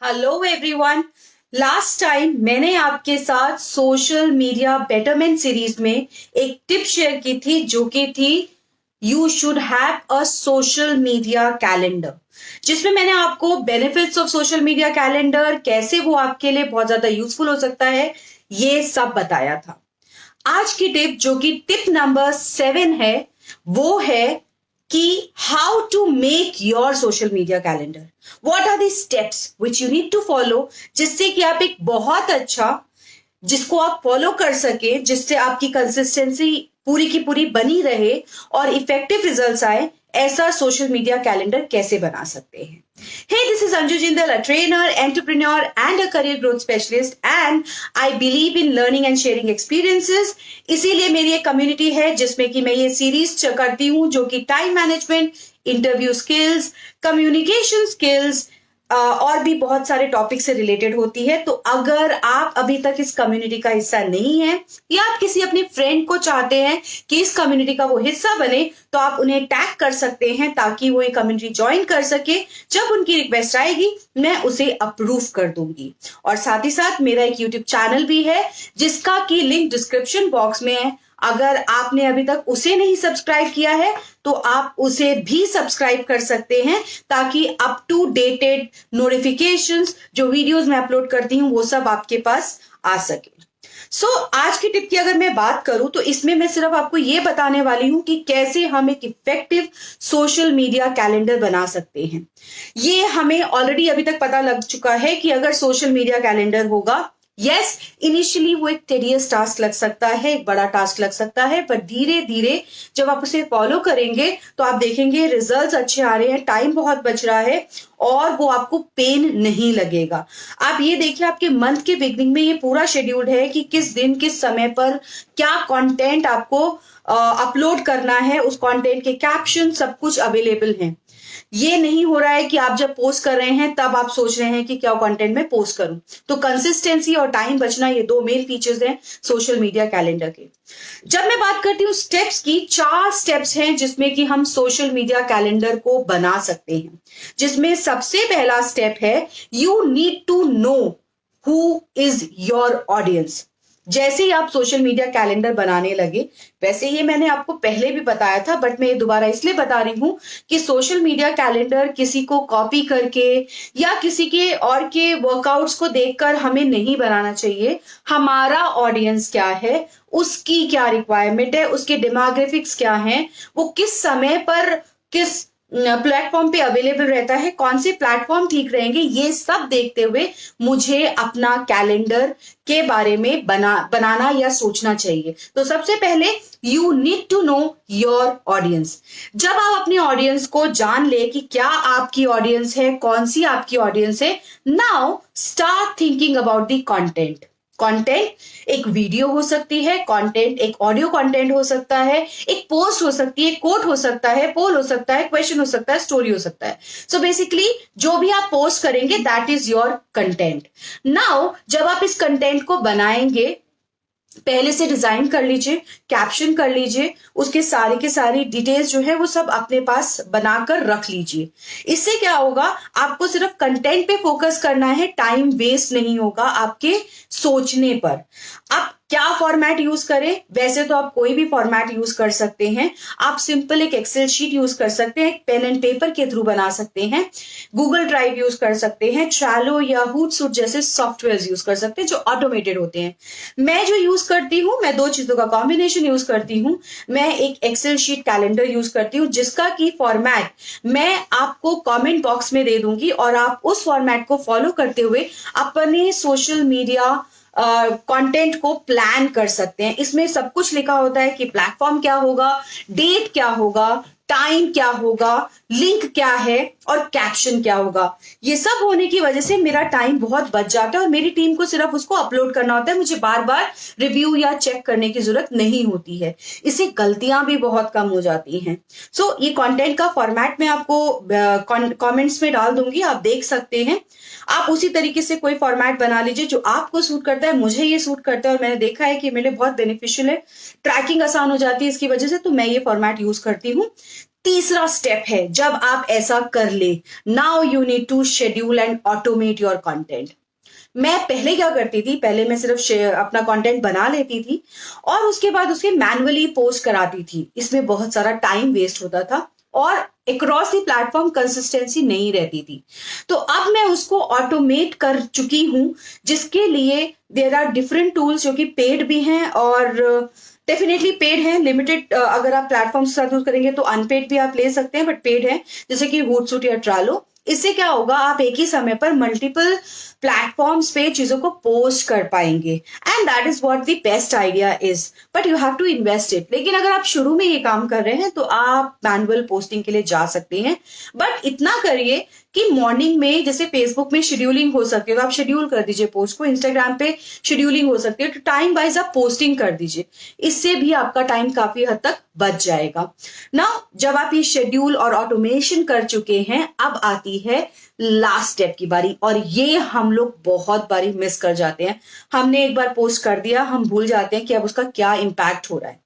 Hello everyone. Last time मैंने आपके साथ सोशल मीडिया बेटरमेंट सीरीज में एक टिप शेयर की थी जो कि थी you should have a social media calendar, जिसमें मैंने आपको benefits of social media calendar, कैसे वो आपके लिए बहुत ज्यादा यूजफुल हो सकता है, ये सब बताया था। आज की टिप जो कि टिप नंबर 7 है, वो है कि how to make your social media calendar. What are the steps which you need to follow, जिससे कि आप एक बहुत अच्छा, जिसको आप फॉलो कर सके, जिससे आपकी कंसिस्टेंसी पूरी की पूरी बनी रहे और इफेक्टिव रिजल्ट्स आए, ऐसा सोशल मीडिया कैलेंडर कैसे बना सकते हैं। Hey, this is Anju Jindal, a trainer, entrepreneur, and a career growth specialist, and I believe in learning and sharing experiences. इसीलिए मेरी एक कम्युनिटी है जिसमें कि मैं ये सीरीज करती हूँ जो कि time management, interview skills, communication skills और भी बहुत सारे टॉपिक से रिलेटेड होती है। तो अगर आप अभी तक इस कम्युनिटी का हिस्सा नहीं है या आप किसी अपने फ्रेंड को चाहते हैं कि इस कम्युनिटी का वो हिस्सा बने, तो आप उन्हें टैग कर सकते हैं ताकि वो ये कम्युनिटी ज्वाइन कर सके। जब उनकी रिक्वेस्ट आएगी मैं उसे अप्रूव कर दूंगी। और साथ ही साथ मेरा एक यूट्यूब चैनल भी है जिसका की लिंक डिस्क्रिप्शन बॉक्स में है। अगर आपने अभी तक उसे नहीं सब्सक्राइब किया है तो आप उसे भी सब्सक्राइब कर सकते हैं ताकि अप टू डेटेड नोटिफिकेशंस, जो वीडियोस मैं अपलोड करती हूं, वो सब आपके पास आ सके। आज की टिप की अगर मैं बात करूं तो इसमें मैं सिर्फ आपको ये बताने वाली हूं कि कैसे हम एक इफेक्टिव सोशल मीडिया कैलेंडर बना सकते हैं। ये हमें ऑलरेडी अभी तक पता लग चुका है कि अगर सोशल मीडिया कैलेंडर होगा, यस, इनिशियली वो एक टेडियस टास्क लग सकता है, एक बड़ा टास्क लग सकता है, पर धीरे धीरे जब आप उसे फॉलो करेंगे तो आप देखेंगे रिजल्ट्स अच्छे आ रहे हैं, टाइम बहुत बच रहा है और वो आपको पेन नहीं लगेगा। आप ये देखिए, आपके मंथ के बिगनिंग में ये पूरा शेड्यूल्ड है कि किस दिन किस समय पर क्या कंटेंट आपको अपलोड करना है, उस कंटेंट के कैप्शन सब कुछ अवेलेबल हैं। ये नहीं हो रहा है कि आप जब पोस्ट कर रहे हैं तब आप सोच रहे हैं कि क्या कंटेंट में पोस्ट करूं। तो कंसिस्टेंसी और टाइम बचना, ये दो मेन फीचर्स हैं सोशल मीडिया कैलेंडर के। जब मैं बात करती हूं स्टेप्स की, 4 स्टेप्स हैं जिसमें कि हम सोशल मीडिया कैलेंडर को बना सकते हैं। जिसमें सबसे पहला स्टेप है, you need to know who is your audience. जैसे ही आप सोशल मीडिया कैलेंडर बनाने लगे, वैसे ये मैंने आपको पहले भी बताया था, बट मैं ये दोबारा इसलिए बता रही हूं कि सोशल मीडिया कैलेंडर किसी को कॉपी करके या किसी के और के वर्कआउट्स को देखकर हमें नहीं बनाना चाहिए। हमारा ऑडियंस क्या है, उसकी क्या रिक्वायरमेंट है, उसके डेमोग्राफिक्स क्या हैं, वो किस समय पर किस प्लेटफॉर्म पे अवेलेबल रहता है, कौन से प्लेटफॉर्म ठीक रहेंगे, ये सब देखते हुए मुझे अपना कैलेंडर के बारे में बनाना या सोचना चाहिए। तो सबसे पहले you need to know your audience. जब आप अपनी ऑडियंस को जान ले कि क्या आपकी ऑडियंस है, कौन सी आपकी ऑडियंस है, now start thinking about the content. Content एक वीडियो हो सकती है, कंटेंट एक ऑडियो कंटेंट हो सकता है, एक पोस्ट हो सकती है, कोट हो सकता है, पोल हो सकता है, क्वेश्चन हो सकता है, स्टोरी हो सकता है। सो बेसिकली जो भी आप पोस्ट करेंगे that is your content. Now जब आप इस कंटेंट को बनाएंगे, पहले से डिजाइन कर लीजिए, कैप्शन कर लीजिए, उसके सारे के सारी डिटेल्स जो है वो सब अपने पास बनाकर रख लीजिए। इससे क्या होगा, आपको सिर्फ कंटेंट पे फोकस करना है, टाइम वेस्ट नहीं होगा आपके सोचने पर। आप क्या फॉर्मेट यूज करें, वैसे तो आप कोई भी फॉर्मेट यूज कर सकते हैं। आप सिंपल एक एक्सेल शीट यूज कर सकते हैं, पेन एंड पेपर के थ्रू बना सकते हैं, गूगल ड्राइव यूज कर सकते हैं, ट्रैलो या हूटसूट जैसे सॉफ्टवेयर यूज कर सकते हैं जो ऑटोमेटेड होते हैं। मैं जो यूज करती हूं, मैं 2 चीजों का कॉम्बिनेशन यूज करती हूं। मैं एक एक्सेल शीट कैलेंडर यूज करती हूं जिसका की फॉर्मेट मैं आपको कमेंट बॉक्स में दे दूंगी और आप उस फॉर्मेट को फॉलो करते हुए अपने सोशल मीडिया कंटेंट को प्लान कर सकते हैं। इसमें सब कुछ लिखा होता है कि प्लेटफॉर्म क्या होगा, डेट क्या होगा, टाइम क्या होगा, लिंक क्या है और कैप्शन क्या होगा। ये सब होने की वजह से मेरा टाइम बहुत बच जाता है और मेरी टीम को सिर्फ उसको अपलोड करना होता है, मुझे बार बार रिव्यू या चेक करने की जरूरत नहीं होती है। इससे गलतियां भी बहुत कम हो जाती हैं। ये कंटेंट का फॉर्मेट मैं आपको कमेंट्स में डाल दूंगी, आप देख सकते हैं। आप उसी तरीके से कोई फॉर्मेट बना लीजिए जो आपको सूट करता है। मुझे ये सूट करता है और मैंने देखा है कि मेरे लिए बहुत बेनिफिशियल है, ट्रैकिंग आसान हो जाती है इसकी वजह से, तो मैं ये फॉर्मेट यूज करती हूँ। तीसरा स्टेप है जब आप ऐसा कर ले, now you need to schedule and automate your content. मैं पहले क्या करती थी, पहले मैं सिर्फ अपना कंटेंट बना लेती थी और उसके बाद उसके मैन्युअली पोस्ट कराती थी। इसमें बहुत सारा टाइम वेस्ट होता था और अक्रॉस द प्लेटफॉर्म कंसिस्टेंसी नहीं रहती थी। तो अब मैं उसको ऑटोमेट कर चुकी हूं, जिसके लिए देयर आर डिफरेंट टूल्स जो कि पेड भी हैं और डेफिनेटली पेड है। लिमिटेड अगर आप प्लेटफॉर्म के साथ यूज करेंगे तो अनपेड भी आप ले सकते हैं, बट पेड है, जैसे कि हूटसूट या ट्रालो। इससे क्या होगा, आप एक ही समय पर मल्टीपल प्लेटफॉर्म्स पे चीजों को पोस्ट कर पाएंगे and that is what the best idea is, but you have to invest it. लेकिन अगर आप शुरू में ये काम कर रहे हैं तो आप मैनुअल पोस्टिंग के लिए जा सकते हैं, बट इतना करिए कि मॉर्निंग में जैसे फेसबुक में शेड्यूलिंग हो सकती है तो आप शेड्यूल कर दीजिए पोस्ट को, इंस्टाग्राम पे शेड्यूलिंग हो सकती है तो टाइम वाइज आप पोस्टिंग कर दीजिए, इससे भी आपका टाइम काफी हद तक बच जाएगा। नाउ जब आप ये शेड्यूल और ऑटोमेशन कर चुके हैं, अब आती है लास्ट स्टेप की बारी, और ये हम लोग बहुत बारी मिस कर जाते हैं। हमने एक बार पोस्ट कर दिया, हम भूल जाते हैं कि अब उसका क्या इंपैक्ट हो रहा है।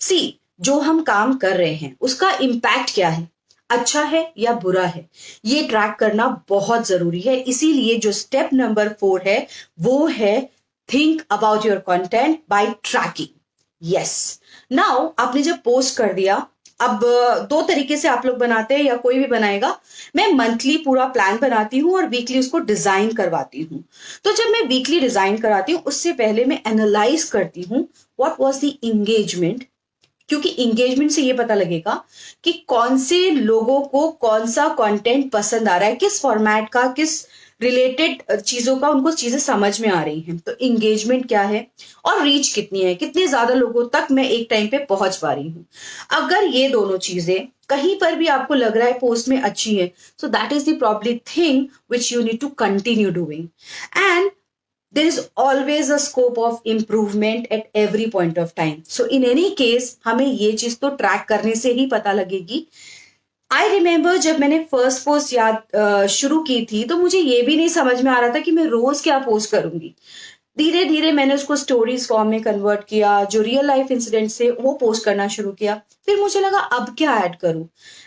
सी, जो हम काम कर रहे हैं उसका इंपैक्ट क्या है, अच्छा है या बुरा है, ये ट्रैक करना बहुत जरूरी है। इसीलिए जो स्टेप नंबर 4 है वो है think about your content by tracking. Yes, now आपने जब पोस्ट कर दिया, अब दो तरीके से आप लोग बनाते हैं या कोई भी बनाएगा। मैं मंथली पूरा प्लान बनाती हूँ और वीकली उसको डिजाइन करवाती हूँ। तो जब मैं वीकली डिजाइन कराती हूँ उससे पहले मैं एनालाइज करती हूँ व्हाट वाज द इंगेजमेंट, क्योंकि इंगेजमेंट से ये पता लगेगा कि कौन से लोगों को कौन सा कंटेंट पसंद आ रहा है, किस फॉर्मेट का, किस रिलेटेड चीजों का उनको चीजें समझ में आ रही हैं। तो इंगेजमेंट क्या है और रीच कितनी है, कितने ज्यादा लोगों तक मैं एक टाइम पे पहुंच पा रही हूँ। अगर ये दोनों चीजें कहीं पर भी आपको लग रहा है पोस्ट में अच्छी है, so that is the problem thing which you need to continue doing, and there is always a scope of improvement at every point of time. So in any case हमें ये चीज तो ट्रैक करने से ही पता लगेगी। आई रिमेम्बर जब मैंने फर्स्ट पोस्ट शुरू की थी तो मुझे ये भी नहीं समझ में आ रहा था कि मैं रोज क्या पोस्ट करूंगी। धीरे धीरे मैंने उसको स्टोरीज फॉर्म में कन्वर्ट किया, जो रियल लाइफ इंसिडेंट से वो पोस्ट करना शुरू किया। फिर मुझे लगा अब क्या ऐड करूं,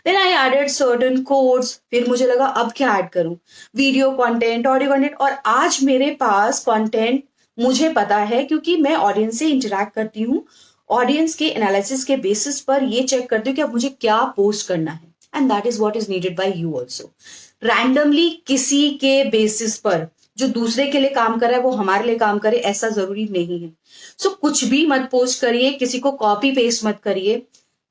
then I added certain codes. फिर मुझे लगा अब क्या ऐड करूं, वीडियो कंटेंट, ऑडियो कंटेंट, और आज मेरे पास कंटेंट मुझे पता है क्योंकि मैं ऑडियंस से इंटरेक्ट करती हूँ। ऑडियंस के एनालिसिस के बेसिस पर ये चेक करती हूँ कि अब मुझे क्या पोस्ट करना है, and that is what is needed bye you also. Randomly किसी के बेसिस पर जो दूसरे के लिए काम कर रहा है वो हमारे लिए काम करे, ऐसा जरूरी नहीं है। सो कुछ भी मत पोस्ट करिए, किसी को कॉपी पेस्ट मत करिए।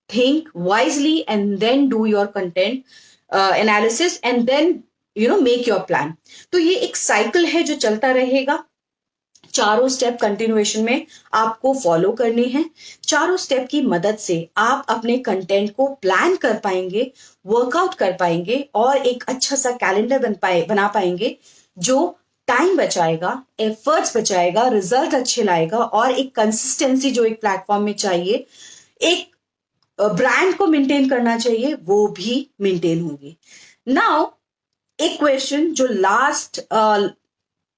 Think wisely and then do your content analysis and then make your plan. तो ये एक साइकिल है जो चलता रहेगा। चारों स्टेप कंटिन्यूएशन में आपको फॉलो करने हैं। चारों स्टेप की मदद से आप अपने कंटेंट को प्लान कर पाएंगे, वर्कआउट कर पाएंगे और एक अच्छा सा कैलेंडर बना पाएंगे जो टाइम बचाएगा, एफर्ट्स बचाएगा, रिजल्ट अच्छे लाएगा और एक कंसिस्टेंसी जो एक प्लेटफॉर्म में चाहिए, एक ब्रांड को मेंटेन करना चाहिए, वो भी मेंटेन होगी। नाउ एक क्वेश्चन जो लास्ट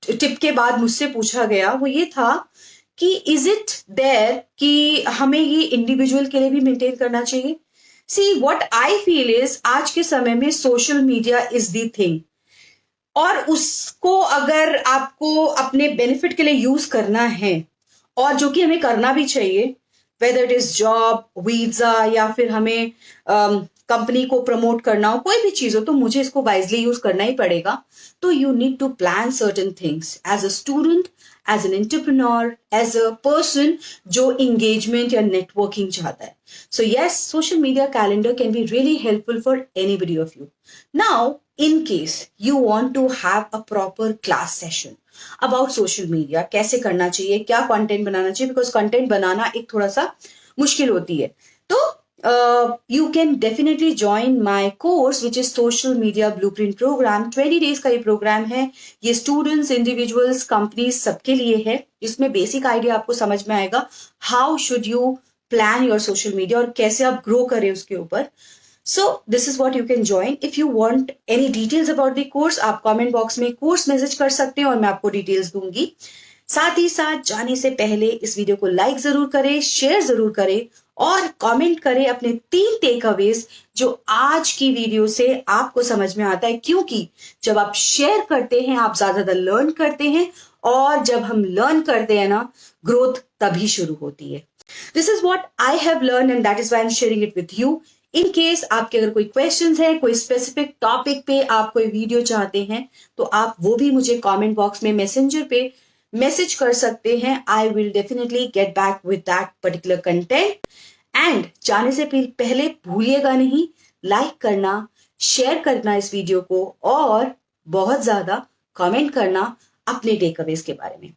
टिप के बाद मुझसे पूछा गया वो ये था कि इज इट देयर कि हमें ये इंडिविजुअल के लिए भी मेंटेन करना चाहिए। See what I feel is आज के समय में social media is the thing, और उसको अगर आपको अपने बेनिफिट के लिए यूज करना है, और जो कि हमें करना भी चाहिए, whether it is job, visa या फिर हमें कंपनी को प्रमोट करना हो, कोई भी चीज हो, तो मुझे इसको वाइजली यूज करना ही पड़ेगा। तो you need to plan certain things as a student, as an entrepreneur, as a person जो इंगेजमेंट या नेटवर्किंग चाहता है। So yes, social media calendar can be really helpful for anybody of you. Now in case you want to have a proper class session about social media, कैसे करना चाहिए, क्या content बनाना चाहिए, because content बनाना एक थोड़ा सा मुश्किल होती है, तो you can definitely join my course which is social media blueprint program। 20 days का ये प्रोग्राम है। ये स्टूडेंट्स, इंडिविजुअल्स, कंपनीज सबके लिए है, जिसमें बेसिक आइडिया आपको समझ में आएगा how should you plan your social media और कैसे आप ग्रो करें उसके ऊपर। So this is what you can join. If you want any details about the course, आप comment box में course message कर सकते हैं और मैं आपको details दूंगी। साथ ही साथ जाने से पहले इस वीडियो को लाइक जरूर करें, शेयर जरूर करें और कमेंट करें अपने 3 टेक अवेज जो आज की वीडियो से आपको समझ में आता है, क्योंकि जब आप शेयर करते हैं आप ज्यादा लर्न करते हैं और जब हम लर्न करते हैं ना, ग्रोथ तभी शुरू होती है। This is what I have learn and that is why I am sharing it with you. In case आपके अगर कोई क्वेश्चंस है, कोई स्पेसिफिक टॉपिक पे आप कोई वीडियो चाहते हैं तो आप वो भी मुझे कमेंट बॉक्स में मैसेंजर पे मैसेज कर सकते हैं। I will definitely get back with that particular content. And जाने से पहले भूलिएगा नहीं लाइक करना, शेयर करना इस वीडियो को और बहुत ज्यादा कमेंट करना अपने टेकअवेज के बारे में।